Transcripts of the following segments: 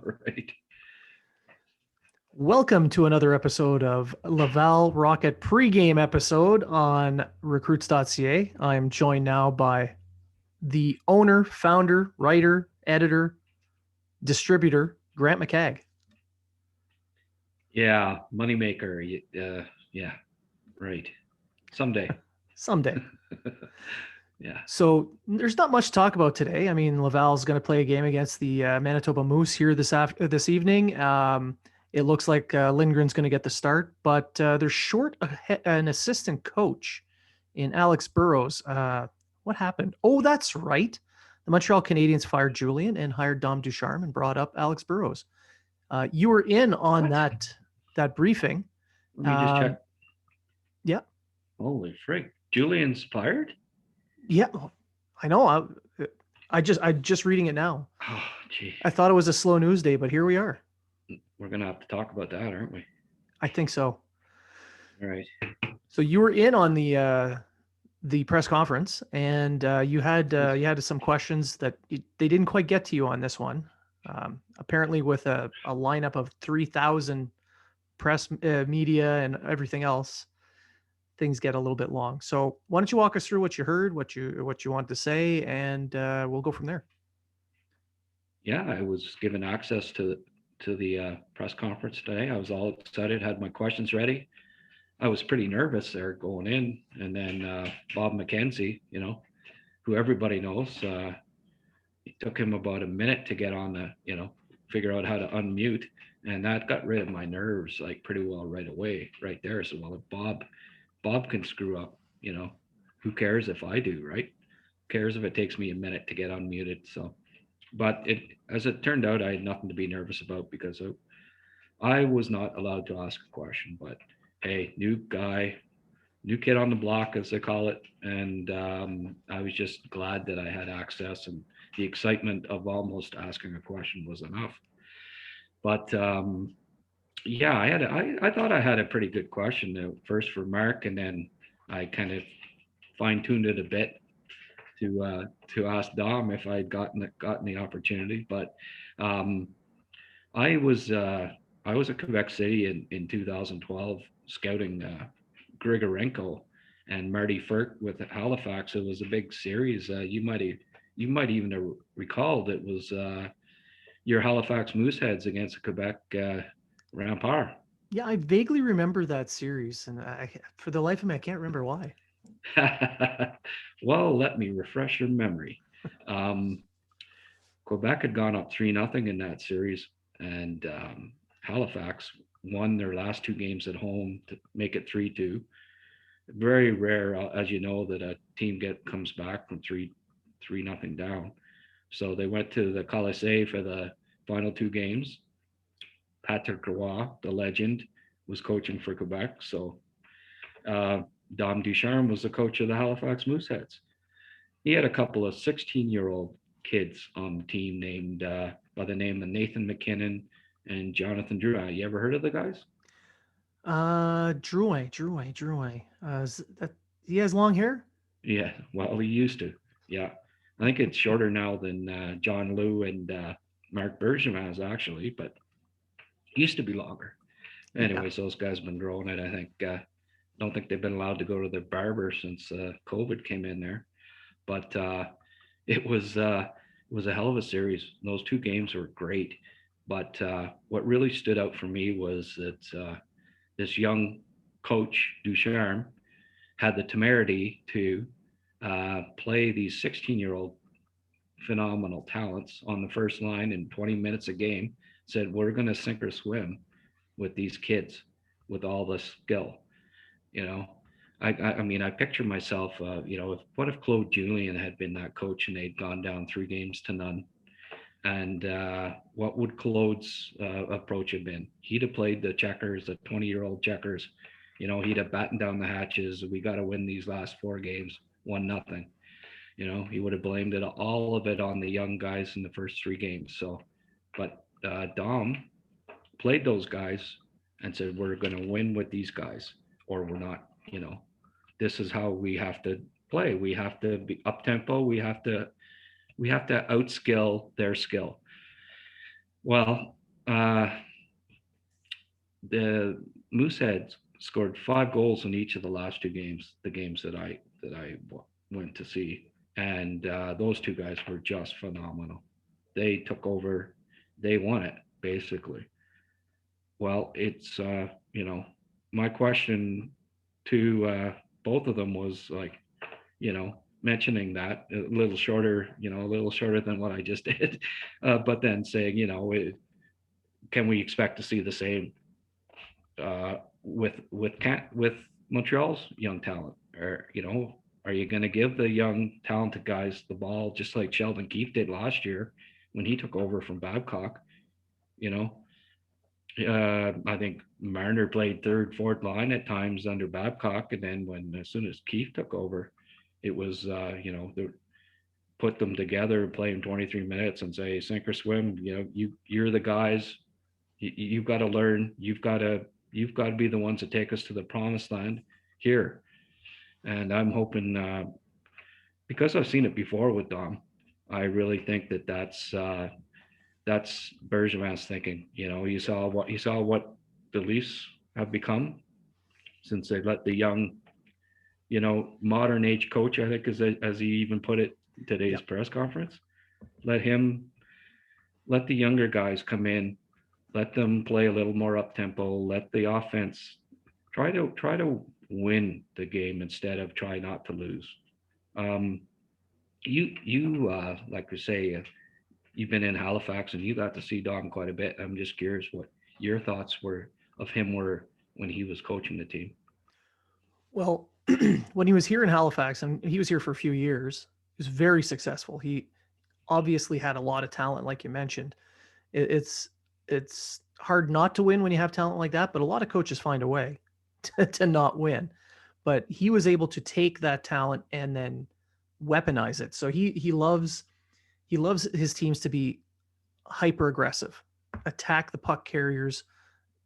Right. Welcome to another episode of Laval Rocket pregame episode on recruits.ca. I am joined now by the owner, founder, writer, editor, distributor, Grant McCagg. Yeah, moneymaker. Yeah, right. Someday. Someday. Yeah. So there's not much to talk about today. I mean, Laval's going to play a game against the Manitoba Moose here this evening. It looks like Lindgren's going to get the start, but they're short an assistant coach in Alex Burrows. What happened? Oh, that's right. The Montreal Canadiens fired Julien and hired Dom Ducharme and brought up Alex Burrows. You were in on What? that briefing. Let me just Um, check. yeah, Holy frig. Julian's fired? yeah, I know. I just reading it now. Oh, gee. I thought it was a slow news day, but here we are. We're going to have to talk about that, aren't we? I think so. All right. So you were in on the press conference, and you had some questions that they didn't quite get to you on this one. Apparently, with a lineup of 3,000 press media and everything else, things get a little bit long. So why don't you walk us through what you heard, what you want to say, and we'll go from there. Yeah, I was given access to the press conference today. I was all excited, had my questions ready. I was pretty nervous there going in, and then Bob McKenzie, who everybody knows, it took him about a minute to get on figure out how to unmute, and that got rid of my nerves like pretty well right away, right there. So well, if Bob can screw up, who cares if I do, right? Who cares if it takes me a minute to get unmuted? So, but as it turned out, I had nothing to be nervous about because I was not allowed to ask a question. But hey, new guy, new kid on the block, as they call it. And I was just glad that I had access, and the excitement of almost asking a question was enough. But yeah, I thought I had a pretty good question first for Mark, and then I kind of fine tuned it a bit to ask Dom if I had gotten the opportunity. But um, I was uh, I was at Quebec City in 2012 scouting Grigorenko and Marty Firk with Halifax. It was a big series. You might even have recalled it was your Halifax Mooseheads against the Quebec Rampart. Yeah, I vaguely remember that series, and for the life of me, I can't remember why. Well, let me refresh your memory. Um, Quebec had gone up 3-0 in that series, and Halifax won their last two games at home to make it 3-2. Very rare, as you know, that a team comes back from three nothing down. So they went to the Colisée for the final two games. Patrick Roy, the legend, was coaching for Quebec. So uh, Dom Ducharme was the coach of the Halifax Mooseheads. He had a couple of 16-year-old kids on the team named by the name of Nathan McKinnon and Jonathan Drew. You ever heard of the guys? Drouin. He has long hair? Yeah, well, he used to. Yeah, I think it's shorter now than John Liu and Mark Bergevin has actually, but it used to be longer. Yeah. Anyways, those guys have been growing it. I think don't think they've been allowed to go to the barber since COVID came in there. But it was a hell of a series. Those two games were great. But what really stood out for me was that this young coach Ducharme had the temerity to play these 16-year-old phenomenal talents on the first line in 20 minutes a game. Said we're going to sink or swim with these kids with all the skill. You know, I mean, I picture myself. What if Claude Julien had been that coach and they'd gone down 3 games to none? And what would Claude's approach have been? He'd have played the checkers, the 20-year-old checkers. He'd have battened down the hatches. We got to win these last 4 games, 1-0. He would have blamed it all of it on the young guys in the first 3 games. So, but Dom played those guys and said, "We're going to win with these guys, or we're not." This is how we have to play. We have to be up tempo. We have to outskill their skill. Well, the Mooseheads scored 5 goals in each of the last 2 games, the games that I went to see, and those two guys were just phenomenal. They took over, they won it basically. Well, it's my question to both of them was like, mentioning that a little shorter than what I just did, but then saying, can we expect to see the same with Montreal's young talent? Or are you going to give the young talented guys the ball just like Sheldon Keefe did last year when he took over from Babcock? You know, I think Marner played third, fourth line at times under Babcock, and then as soon as Keefe took over, it was put them together, play them 23 minutes, and say sink or swim. You're the guys. You've got to learn. You've got to be the ones that take us to the promised land here. And I'm hoping, because I've seen it before with Dom, I really think that's Bergevin's thinking. You saw what the Leafs have become since they let the young, modern age coach, I think, as he even put it in today's Yep. press conference, let him let the younger guys come in, let them play a little more up tempo, let the offense try to win the game instead of try not to lose. Um, you like to say, you've been in Halifax and you got to see Dom quite a bit. I'm just curious what your thoughts were when he was coaching the team. Well, when he was here in Halifax, and he was here for a few years, he was very successful. He obviously had a lot of talent, like you mentioned. It's hard not to win when you have talent like that, but a lot of coaches find a way to not win. But he was able to take that talent and then weaponize it. So he loves his teams to be hyper aggressive, attack the puck carriers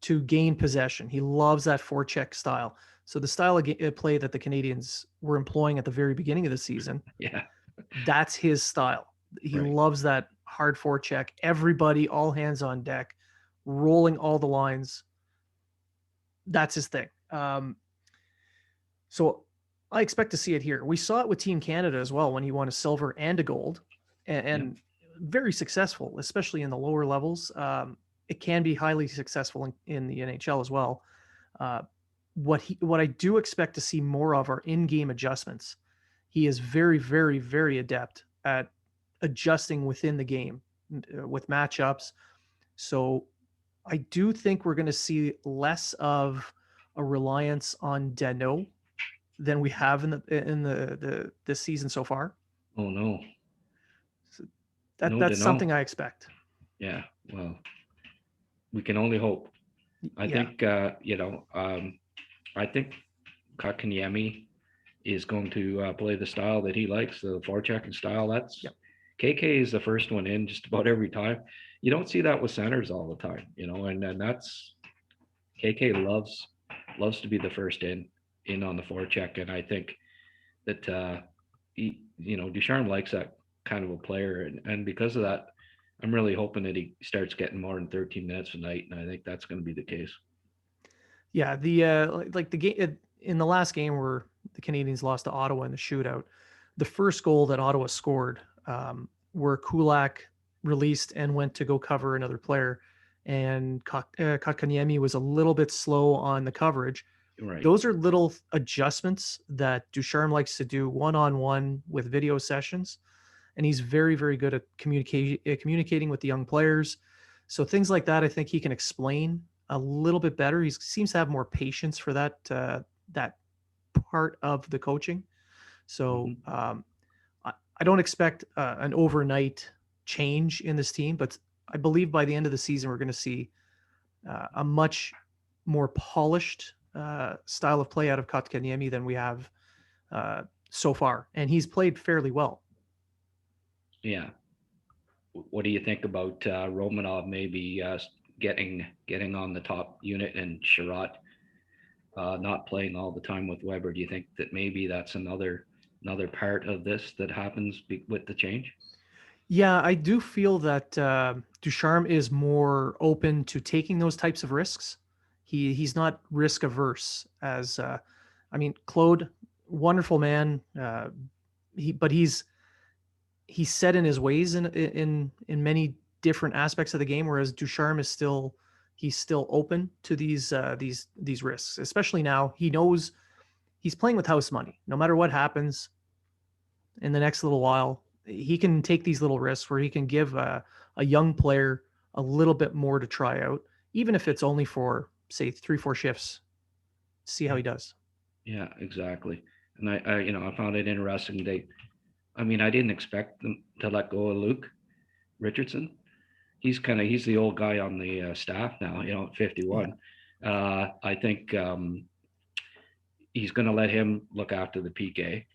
to gain possession. He loves that forecheck style. So the style of play that the Canadians were employing at the very beginning of the season, Yeah, that's his style. He right. loves that hard forecheck. Everybody, all hands on deck, rolling all the lines. That's his thing. So I expect to see it here. We saw it with Team Canada as well when he won a silver and a gold, Yeah, and very successful, especially in the lower levels. It can be highly successful in the NHL as well. Uh, what I do expect to see more of are in-game adjustments. He is very, very, very adept at adjusting within the game with matchups. So I do think we're going to see less of a reliance on Dano than we have in the this season so far. oh no, So no to that's no. something I expect. Yeah, well, we can only hope. I Yeah. think I think Kakanyemi is going to play the style that he likes, the forechecking style. That's Yep. KK is the first one in just about every time. You don't see that with centers all the time, and that's KK loves to be the first in on the forecheck, and I think that Ducharme likes that kind of a player, and because of that, I'm really hoping that he starts getting more than 13 minutes a night, and I think that's going to be the case. Yeah. The like the game in the last game where the Canadians lost to Ottawa in the shootout, the first goal that Ottawa scored, where Kulak released and went to go cover another player, and Kotkaniemi was a little bit slow on the coverage. Right. Those are little adjustments that Ducharme likes to do one-on-one with video sessions, and he's very, very good at communicating with the young players. So things like that, I think he can explain a little bit better. He seems to have more patience for that part of the coaching. So Hmm. I don't expect an overnight change in this team, but I believe by the end of the season we're going to see a much more polished style of play out of Kotkaniemi than we have uh, so far, and he's played fairly well. Yeah. What do you think about Romanov maybe getting on the top unit and Sherratt not playing all the time with Weber? Do you think that maybe that's another part of this that happens with the change? Yeah, I do feel that Ducharme is more open to taking those types of risks. He's not risk averse as I mean, Claude, wonderful man. But he's set in his ways in many different aspects of the game, whereas Ducharme is still he's still open to these risks, especially now. He knows he's playing with house money. No matter what happens in the next little while, he can take these little risks where he can give a young player a little bit more to try out, even if it's only for say 3-4 shifts. See how Yeah, he does. yeah, exactly. And I found it interesting. I mean, I didn't expect them to let go of Luke Richardson. He's the old guy on the staff now. At Yeah. 51. I think he's going to let him look after the PK,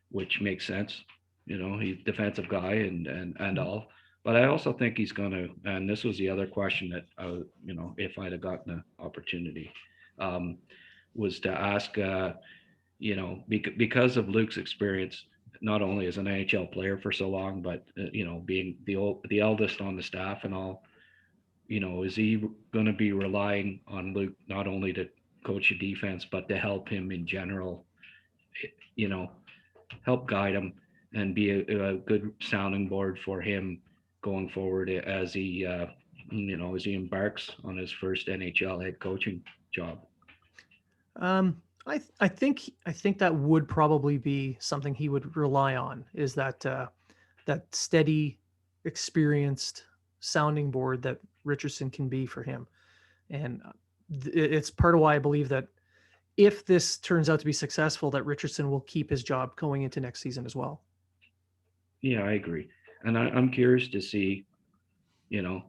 which makes sense. He's a defensive guy and Mhm. all. But I also think he's going to, and this was the other question that, if I'd have gotten an opportunity, um, was to ask, because of Luke's experience, not only as an NHL player for so long, but, being the eldest on the staff and all, is he going to be relying on Luke not only to coach a defense, but to help him in general, you know, help guide him and be a good sounding board for him going forward as he embarks on his first NHL head coaching job. I think that would probably be something he would rely on, is that steady, experienced sounding board that Richardson can be for him. And it's part of why I believe that if this turns out to be successful, that Richardson will keep his job going into next season as well. Yeah, I agree. And I'm curious to see, you know,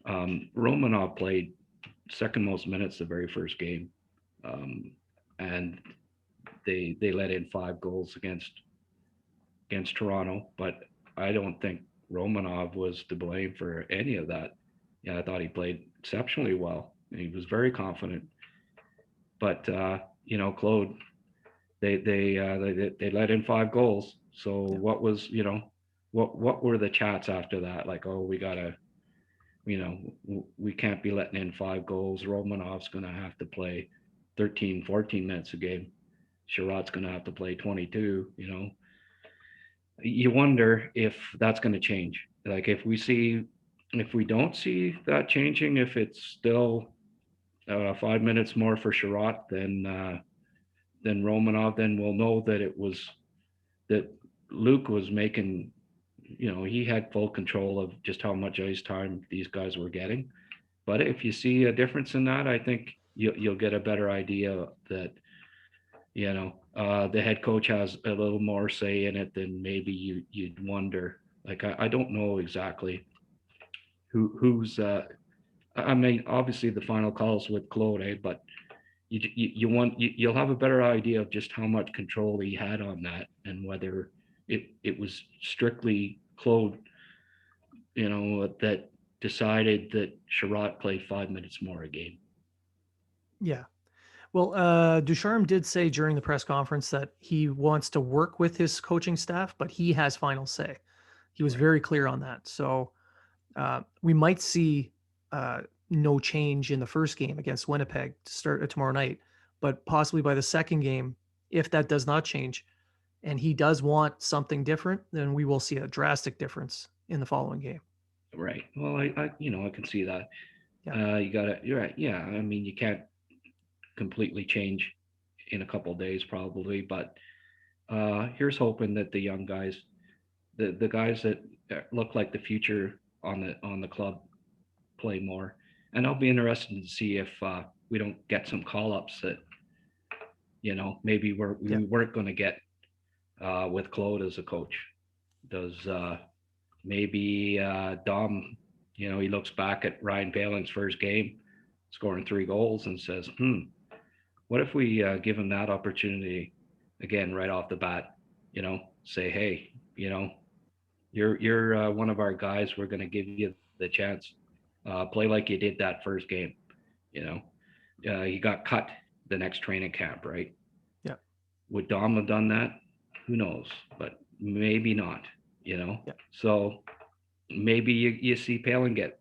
Romanov played second most minutes the very first game. Um, and they let in 5 goals against Toronto, but I don't think Romanov was to blame for any of that. Yeah, I thought he played exceptionally well. And he was very confident. But Claude, they let in 5 goals. So Yeah. what was what were the chats after that? Like, oh, we gotta, we can't be letting in 5 goals. Romanov's gonna have to play 13, 14 minutes a game. Sherrod's gonna have to play 22. You wonder if that's going to change. Like if we don't see that changing, if it's still 5 minutes more for Sherrod than Romanov, then we'll know that it was that Luke was making. He had full control of just how much ice time these guys were getting. But if you see a difference in that, I think you'll get a better idea that the head coach has a little more say in it than maybe you'd wonder. Like I don't know exactly who's. I mean, obviously the final calls with Claude, but you'll have a better idea of just how much control he had on that and whether it was strictly Claude, that decided that Sherrod play 5 minutes more a game. Yeah. Well, Ducharme did say during the press conference that he wants to work with his coaching staff, but he has final say. He was Right. very clear on that. So we might see no change in the first game against Winnipeg to start tomorrow night, but possibly by the second game, if that does not change and he does want something different, then we will see a drastic difference in the following game. Right. Well, I can see that. Yeah. You're right. Yeah. I mean, you can't completely change in a couple of days probably, but here's hoping that the young guys, the guys that look like the future on the club, play more. And I'll be interested to see if we don't get some call ups that maybe Yeah. we weren't going to get with Claude as a coach. Does maybe Dom, he looks back at Ryan Paling's first game, scoring 3 goals, and says, what if we give him that opportunity again right off the bat? Say, hey, you're one of our guys. We're going to give you the chance. Play like you did that first game. You know, he got cut the next training camp, right? Yeah. Would Dom have done that? Who knows? But maybe not. Yeah. So maybe you see Palin get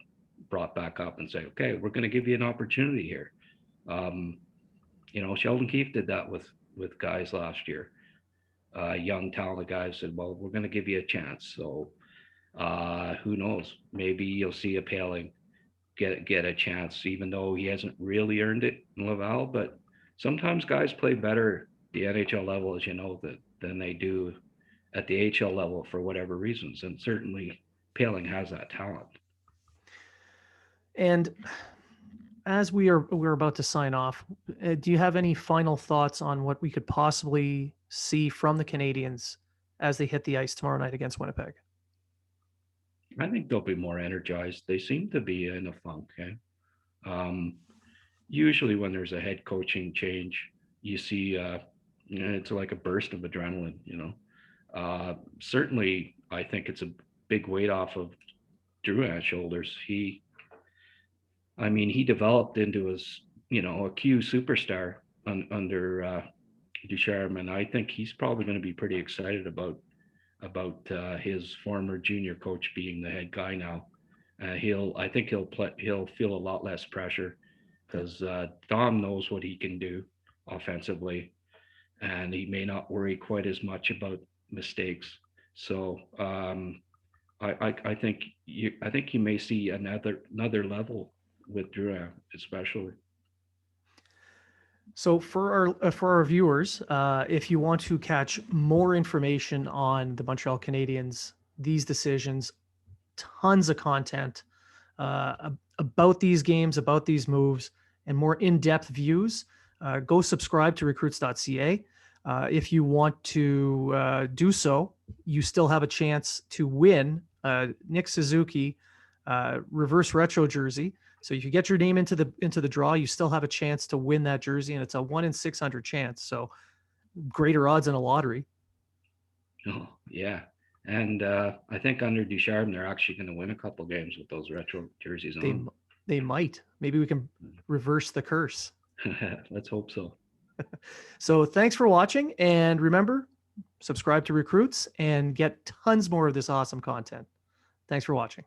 brought back up and say, okay, we're going to give you an opportunity here. Um, Sheldon Keefe did that with guys last year. Young, talented guys said, well, we're going to give you a chance. So who knows? Maybe you'll see a Paling get a chance, even though he hasn't really earned it in Laval. But sometimes guys play better the NHL level, as you know, than they do at the HL level for whatever reasons. And certainly Paling has that talent. And as we're about to sign off, do you have any final thoughts on what we could possibly see from the Canadiens as they hit the ice tomorrow night against Winnipeg? I think they'll be more energized. They seem to be in a funk. Eh? Um, Usually, when there's a head coaching change, you see it's like a burst of adrenaline. Certainly, I think it's a big weight off of Drouin's shoulders. He developed into a Q superstar under Ducharme, and I think he's probably going to be pretty excited about his former junior coach being the head guy now. I think he'll feel a lot less pressure because Dom knows what he can do offensively, and he may not worry quite as much about mistakes. So I think you may see another level with Drouin, especially. So for our viewers, if you want to catch more information on the Montreal Canadiens, these decisions, tons of content about these games, about these moves, and more in-depth views, go subscribe to recruits.ca. If you want to do so, you still have a chance to win Nick Suzuki reverse retro jersey. So if you get your name into the draw, you still have a chance to win that jersey, and it's a 1 in 600 chance. So greater odds in a lottery. Oh yeah, and I think under Ducharme, they're actually going to win a couple games with those retro jerseys on. They might. Maybe we can reverse the curse. Let's hope so. So thanks for watching, and remember, subscribe to Recruits and get tons more of this awesome content. Thanks for watching.